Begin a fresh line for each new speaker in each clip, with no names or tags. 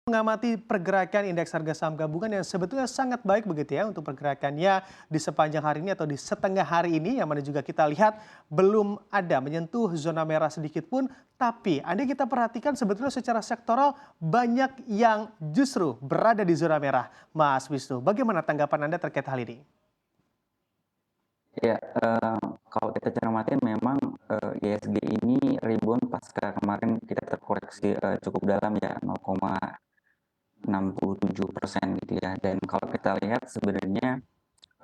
Mengamati pergerakan indeks harga saham gabungan yang sebetulnya sangat baik begitu ya untuk pergerakannya di sepanjang hari ini atau di setengah hari ini yang mana juga kita lihat belum ada menyentuh zona merah sedikit pun, tapi Anda kita perhatikan sebetulnya secara sektoral banyak yang justru berada di zona merah. Mas Wisnu, bagaimana tanggapan Anda terkait hal ini?
Ya, kalau kita cermatin memang, ISG ini rebound pasca kemarin kita terkoreksi, cukup dalam ya, 0,67% gitu ya. Dan kalau kita lihat sebenarnya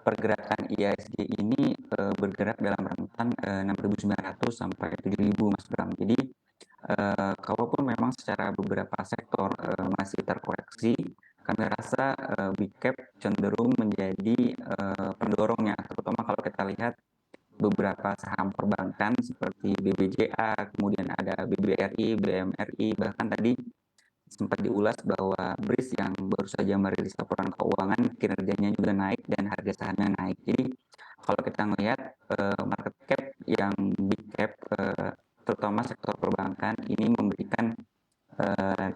pergerakan IISG ini, bergerak dalam rentan, 6.900 sampai 7.000 Mas Bram. Jadi, kalaupun memang secara beberapa sektor, masih terkoreksi, kami rasa, big cap cenderung menjadi, pendorongnya, terutama kalau kita lihat beberapa saham perbankan seperti BBJA, kemudian ada BBRI, BMRI, bahkan tadi sempat diulas bahwa BRIS yang baru saja merilis laporan keuangan kinerjanya juga naik dan harga sahamnya naik. Jadi kalau kita melihat market cap yang big cap, terutama sektor perbankan ini memberikan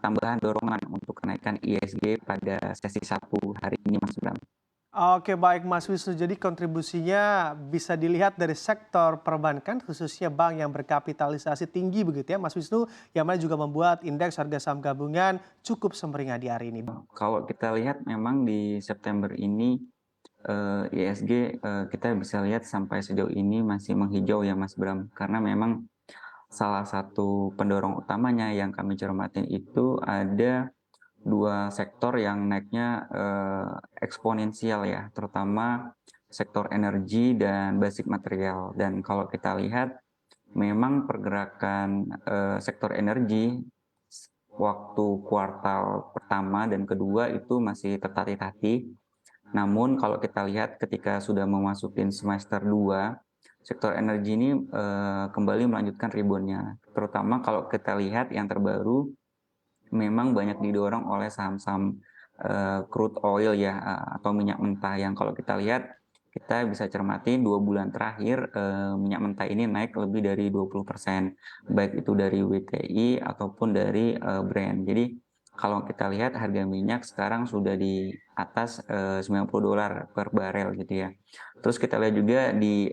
tambahan dorongan untuk kenaikan ISG pada sesi satu hari ini, Mas Bram.
Oke baik Mas Wisnu, jadi kontribusinya bisa dilihat dari sektor perbankan khususnya bank yang berkapitalisasi tinggi begitu ya Mas Wisnu, yang mana juga membuat indeks harga saham gabungan cukup semeringah di hari ini.
Kalau kita lihat memang di September ini ISG, kita bisa lihat sampai sejauh ini masih menghijau ya Mas Bram, karena memang salah satu pendorong utamanya yang kami cermatin itu ada dua sektor yang naiknya eksponensial ya, terutama sektor energi dan basic material. Dan kalau kita lihat memang pergerakan sektor energi waktu kuartal pertama dan kedua itu masih tertatih-tatih. Namun kalau kita lihat ketika sudah memasuki semester 2, sektor energi ini kembali melanjutkan rebound-nya. Terutama kalau kita lihat yang terbaru memang banyak didorong oleh saham-saham crude oil ya, atau minyak mentah yang kalau kita lihat kita bisa cermati 2 bulan terakhir minyak mentah ini naik lebih dari 20%, baik itu dari WTI ataupun dari Brent. Jadi kalau kita lihat harga minyak sekarang sudah di atas $90 per barel gitu ya. Terus kita lihat juga di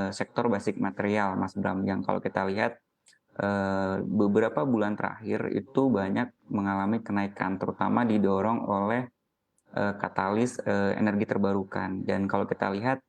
sektor basic material Mas Bram, yang kalau kita lihat beberapa bulan terakhir itu banyak mengalami kenaikan, terutama didorong oleh katalis energi terbarukan. Dan kalau kita lihat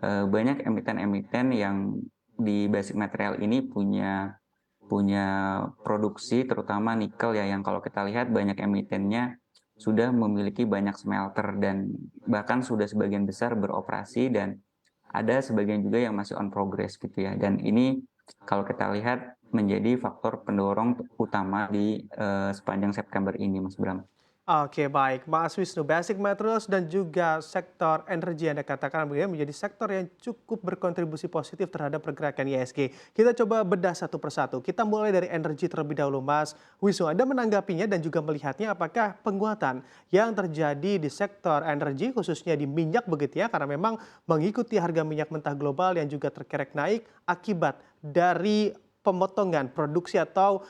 banyak emiten-emiten yang di basic material ini punya punya produksi terutama nikel ya, yang kalau kita lihat banyak emitennya sudah memiliki banyak smelter dan bahkan sudah sebagian besar beroperasi dan ada sebagian juga yang masih on progress gitu ya. Dan ini kalau kita lihat menjadi faktor pendorong utama di sepanjang September ini, Mas Bram.
Oke baik, Mas Wisnu, basic materials dan juga sektor energi yang Anda katakan begitu ya, menjadi sektor yang cukup berkontribusi positif terhadap pergerakan ISG. Kita coba bedah satu persatu. Kita mulai dari energi terlebih dahulu, Mas Wisnu. Anda menanggapinya dan juga melihatnya apakah penguatan yang terjadi di sektor energi khususnya di minyak begitu ya, karena memang mengikuti harga minyak mentah global yang juga terkerek naik akibat dari pemotongan produksi atau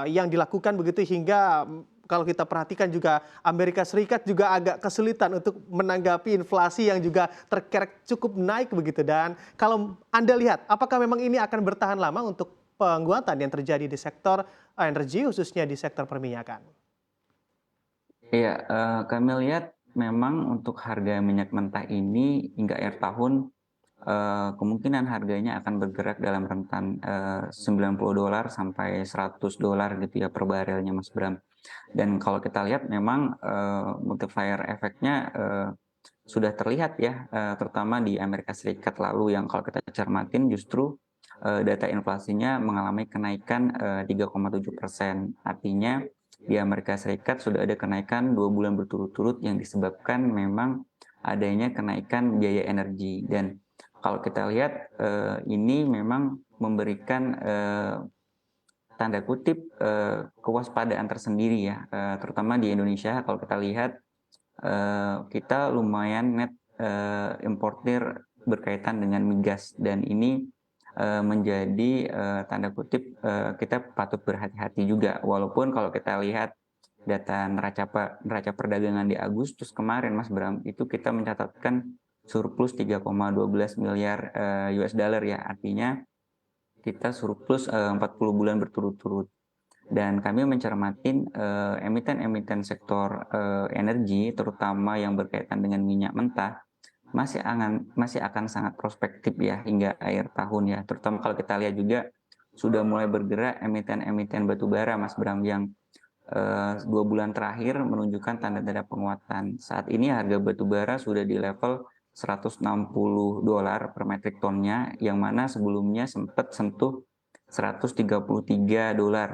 yang dilakukan begitu hingga kalau kita perhatikan juga Amerika Serikat juga agak kesulitan untuk menanggapi inflasi yang juga terkerek cukup naik begitu. Dan kalau Anda lihat, apakah memang ini akan bertahan lama untuk penguatan yang terjadi di sektor energi khususnya di sektor perminyakan?
Iya, kami lihat memang untuk harga minyak mentah ini hingga akhir tahun kemungkinan harganya akan bergerak dalam rentan $90 sampai $100 gitu ya per barelnya, Mas Bram. Dan kalau kita lihat memang multiplier efeknya sudah terlihat ya, terutama di Amerika Serikat lalu yang kalau kita cermatin justru data inflasinya mengalami kenaikan 3,7%. Artinya di Amerika Serikat sudah ada kenaikan 2 bulan berturut-turut yang disebabkan memang adanya kenaikan biaya energi. Dan kalau kita lihat ini memang memberikan tanda kutip kewaspadaan tersendiri ya, terutama di Indonesia. Kalau kita lihat kita lumayan net importir berkaitan dengan migas dan ini menjadi tanda kutip kita patut berhati-hati juga, walaupun kalau kita lihat data neraca perdagangan di Agustus kemarin Mas Bram, itu kita mencatatkan surplus 3,12 miliar US dollar ya. Artinya kita surplus 40 bulan berturut-turut. Dan kami mencermatin emiten-emiten sektor energi, terutama yang berkaitan dengan minyak mentah, masih akan sangat prospektif ya hingga akhir tahun ya. Terutama kalau kita lihat juga sudah mulai bergerak emiten-emiten batubara Mas Bram yang 2 bulan terakhir menunjukkan tanda-tanda penguatan. Saat ini harga batubara sudah di level $160 per metrik tonnya, yang mana sebelumnya sempat sentuh $133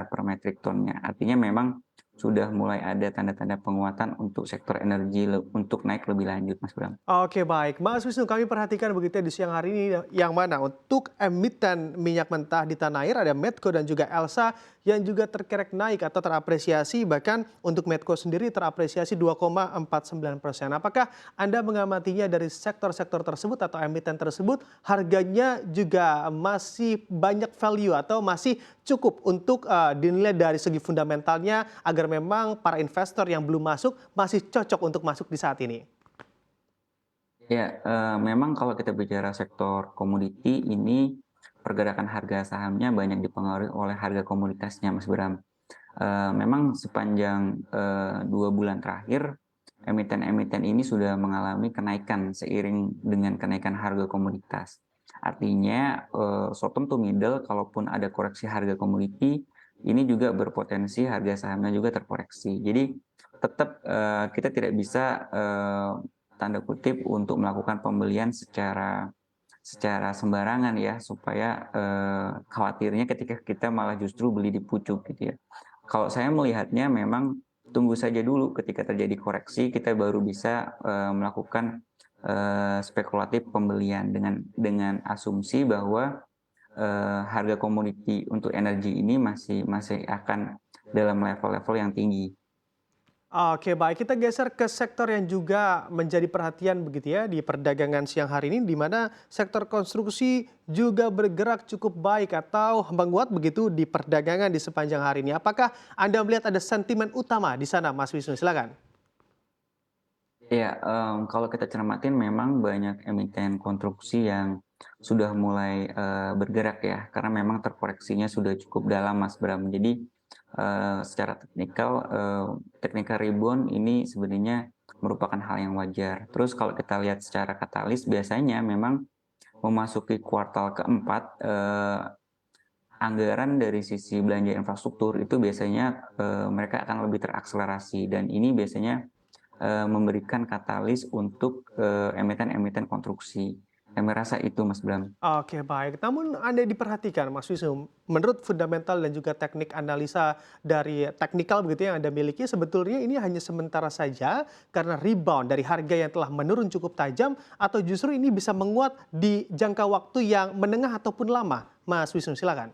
per metrik tonnya. Artinya memang sudah mulai ada tanda-tanda penguatan untuk sektor energi untuk naik lebih lanjut, Mas Bram.
Oke, baik. Mas Wisnu, kami perhatikan begitu ya di siang hari ini yang mana untuk emiten minyak mentah di tanah air ada Medco dan juga Elsa yang juga terkerek naik atau terapresiasi, bahkan untuk Medco sendiri terapresiasi 2,49%. Apakah Anda mengamatinya dari sektor-sektor tersebut atau emiten tersebut harganya juga masih banyak value atau masih cukup untuk dinilai dari segi fundamentalnya agar memang para investor yang belum masuk masih cocok untuk masuk di saat ini?
Ya, memang kalau kita bicara sektor komoditi ini pergerakan harga sahamnya banyak dipengaruhi oleh harga komoditasnya, Mas Bram. Memang sepanjang 2 bulan terakhir emiten-emiten ini sudah mengalami kenaikan seiring dengan kenaikan harga komoditas. Artinya short term to middle, kalaupun ada koreksi harga komoditi, ini juga berpotensi harga sahamnya juga terkoreksi. Jadi tetap kita tidak bisa tanda kutip untuk melakukan pembelian secara sembarangan ya, supaya khawatirnya ketika kita malah justru beli di pucuk gitu ya. Kalau saya melihatnya memang tunggu saja dulu, ketika terjadi koreksi kita baru bisa melakukan spekulatif pembelian dengan asumsi bahwa harga komoditi untuk energi ini masih akan dalam level-level yang tinggi.
Oke, baik. Kita geser ke sektor yang juga menjadi perhatian begitu ya di perdagangan siang hari ini, di mana sektor konstruksi juga bergerak cukup baik atau menguat begitu di perdagangan di sepanjang hari ini. Apakah Anda melihat ada sentimen utama di sana, Mas Wisnu? Silakan.
Ya, kalau kita cermatin memang banyak emiten konstruksi yang sudah mulai bergerak ya, karena memang terkoreksinya sudah cukup dalam Mas Bram. Jadi secara technical rebound ini sebenarnya merupakan hal yang wajar. Terus kalau kita lihat secara katalis, biasanya memang memasuki kuartal keempat, anggaran dari sisi belanja infrastruktur itu biasanya mereka akan lebih terakselerasi, dan ini biasanya memberikan katalis untuk emiten-emiten konstruksi. Kami rasa itu Mas Bram.
Oke, baik. Namun Anda diperhatikan, Mas Wisnu, menurut fundamental dan juga teknik analisa dari teknikal begitu yang Anda miliki, sebetulnya ini hanya sementara saja karena rebound dari harga yang telah menurun cukup tajam, atau justru ini bisa menguat di jangka waktu yang menengah ataupun lama? Mas Wisnu, silakan.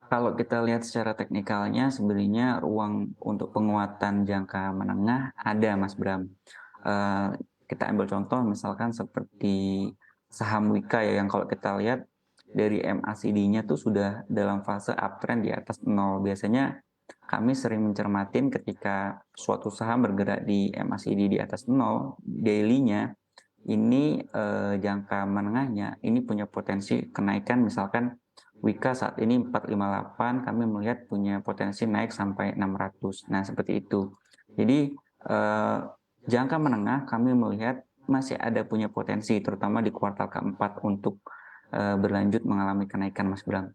Kalau kita lihat secara teknikalnya sebenarnya ruang untuk penguatan jangka menengah ada Mas Bram. Eee, kita ambil contoh misalkan seperti saham Wika ya, yang kalau kita lihat dari MACD-nya tuh sudah dalam fase uptrend di atas nol. Biasanya kami sering mencermatin ketika suatu saham bergerak di MACD di atas nol, daily-nya ini jangka menengahnya ini punya potensi kenaikan. Misalkan Wika saat ini 458, kami melihat punya potensi naik sampai 600. Nah, seperti itu. Jadi jangka menengah kami melihat masih ada punya potensi, terutama di kuartal keempat untuk berlanjut mengalami kenaikan, Mas Bram.